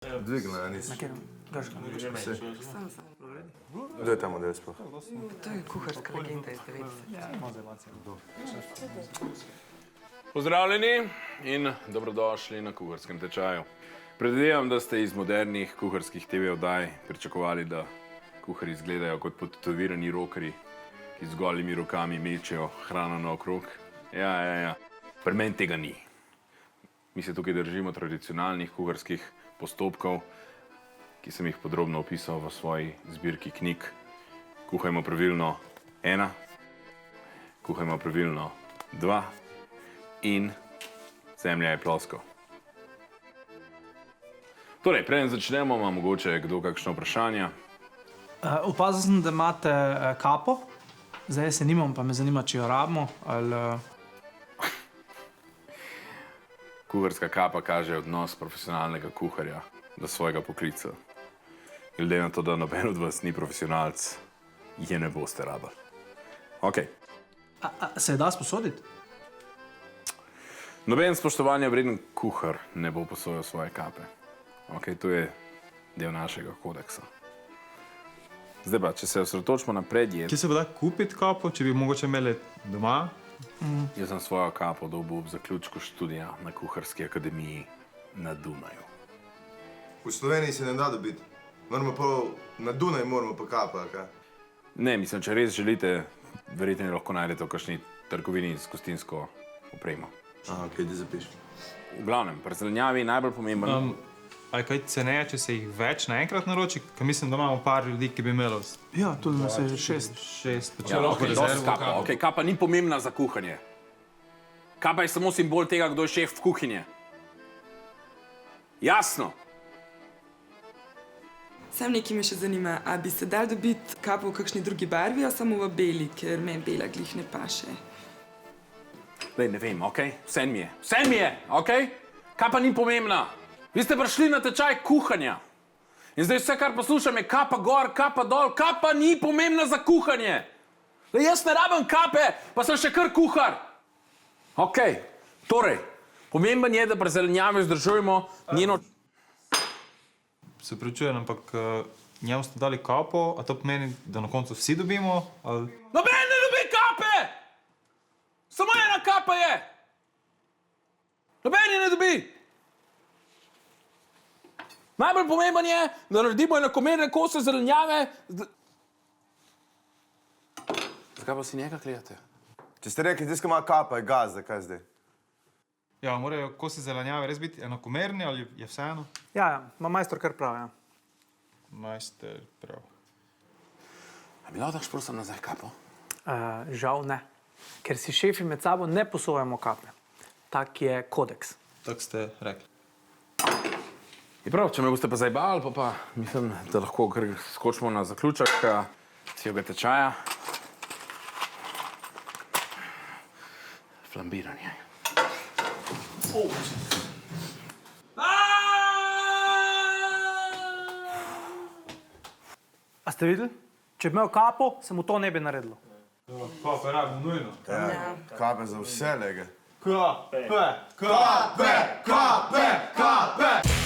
Dvigna, nisi. Na kjer? Grška. Sam. Kdo je ta model sploh? To je kuharska legenda iz 90. Pozdravljeni in dobrodošli na kuharskem tečaju. Predvidevam, da ste iz modernih kuharskih TV oddaj pričakovali, da kuharji izgledajo kot podtetovirani rokerji, ki z golimi rokami mečejo hrano naokrog. Ja. Pri meni tega ni. Mi se tukaj držimo tradicionalnih kuharskih postopkov, ki sem jih podrobno opisal v svoji zbirki knjig. Kuhajmo pravilno 1, kuhajmo pravilno 2 in zemlja je ploska. Torej, preden začnemo, ima mogoče kdo kakšno vprašanje? Opazil sem, da imate kapo. Zdaj se nimam, pa me zanima, če jo rabimo ali... Kuharska kapa kaže odnos profesionalnega kuharja do svojega poklica. Glede na to, da noben od vas ni profesionalc, je ne boste rabili. Ok. Se je da sposoditi? Noben spoštovanja vreden kuhar ne bo posojal svoje kape. Ok, to je del našega kodeksa. Zdaj pa, če se osredotočimo na predjed... Kje se bo da kupiti kapo, če bi mogoče imeli doma? Jaz sem svojo kapo dobil ob zaključku študija na Kuharski akademiji na Dunaju. V Sloveniji se ne da dobiti. Moramo pa na Dunaj moramo pa kapa, kaj? Ne, mislim, če res želite, verjetno lahko najdete v kakšni trgovini s gostinsko opremo. Ok, da zapišem. V glavnem, pri zelenjavi najbolj pomemben... A je kaj ceneje, če se jih več naenkrat naroči? Ker mislim, da imamo par ljudi, ki bi imeli Ja, tudi nas je 6. 6, Ja, lahko je dosti kapa. Ok, kapa ni pomembna za kuhanje. Kapa je samo simbol tega, kdo je šef v kuhinje. Jasno? Sam nekaj me še zanima, a bi se dal dobiti kapo v kakšni drugi barvi, a samo v beli, ker meni bela glih ne paše. Dej, ne vem, ok? Vse mi je, ok? Kapa ni pomembna. Vi ste prišli na tečaj kuhanja. In zdaj vse, kar poslušam, je kapa gor, kapa dol. Kapa ni pomembna za kuhanje. Le jaz ne rabim kape, pa sem še kar kuhar. Ok, torej, pomemben je, da pri zelenjavi vzdržujemo njeno... Se pričujem, ampak njemu ste dali kapo, a to pomeni, da na koncu vsi dobimo? Ali... Noben ne dobi kape! Samo ena kapa je! Noben je ne dobi! Najbolj pomemben je, da naredimo enakomerne kose zelenjave. Zakaj pa si njega gledate? Če ste rekli, tiska ima kapa, je gazda, kaj zdaj? Ja, morajo kosi zelenjave res biti enakomerni ali je vseeno? Ja, ima majstor kar prav, ja. Majster prav. A bi lahko daš prosim nazaj kapo? Žal ne. Ker si šefi med sabo ne posojamo kape. Tak je kodeks. Tako ste rekli. Je prav, če me boste pa zajbavali, pa mislim, da lahko kar skočimo na zaključek celega tečaja. Flambiranje. A ste videli? Če bi imel kapo, se mu to ne bi naredilo. Kape rabim nujno. Ja, kape za vse, lege. Kape! Kape! Kape! Kape!